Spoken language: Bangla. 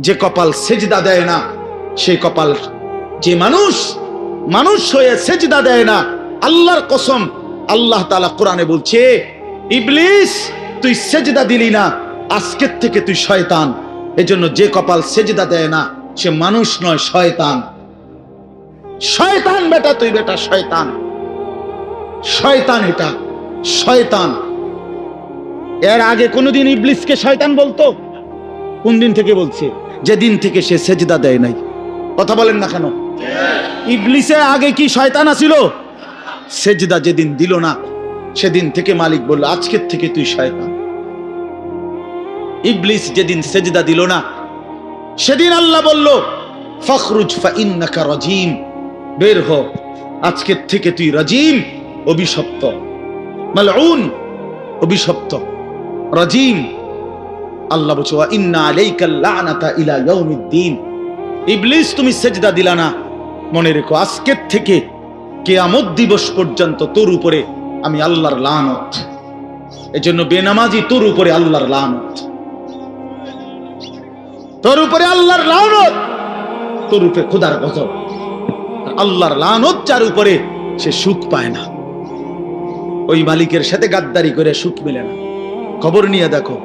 যে কপাল সেজদা দেয় না, সেই কপাল, যে মানুষ হয়ে সেজদা দেয় না, আল্লাহর কসম, আল্লাহ তাআলা কোরআনে বলছে, ইবলিস তুই সেজদা দিলি না, আজকের থেকে তুই শয়তান। এজন্য যে কপাল সেজদা দেয় না সে মানুষ নয়, শয়তান। শয়তান বেটা, তুই বেটা শয়তান, শয়তান, এটা শয়তান। এর আগে কোনদিন ইবলিসকে শয়তান বলতো? কোন দিন থেকে বলছে? যেদিন থেকে সে সেজদা দেয় নাই। কথা বলেন না কেন? ইবলিসের আগে কি শয়তান আছিল? সেজদা যেদিন দিল না সেদিন থেকে মালিক বলল, আজকের থেকে তুই শয়তান। ইবলিস যেদিন সেজদা দিল না সেদিন আল্লাহ বলল, ফখরুজ ফাইন্নাকা রাজিম, বের হ, আজকের থেকে তুই রাজিম, অভিশপ্ত, মালউন, অভিশপ্ত, রাজিম। আল্লাহ বলছে, ওয়া ইন্না আলাইকাল লানাতা ইলা ইয়াউমিদ্দিন। ইবলিস তুমি সেজদা দিলা না, মনে রেখো আজকের থেকে কিয়ামত দিবস পর্যন্ত তোর উপরে আমি আল্লাহর লানত। এজন্য বেনামাজি তোর উপরে আল্লাহর লানত, তোর উপরে আল্লাহর লানত, তোর উপরে খোদার গজব। আল্লাহর লানত যার উপরে, সে সুখ পায় না। ওই মালিকের সাথে গাদ্দারি করে সুখ মেলে না। খবর নিয়ে দেখো,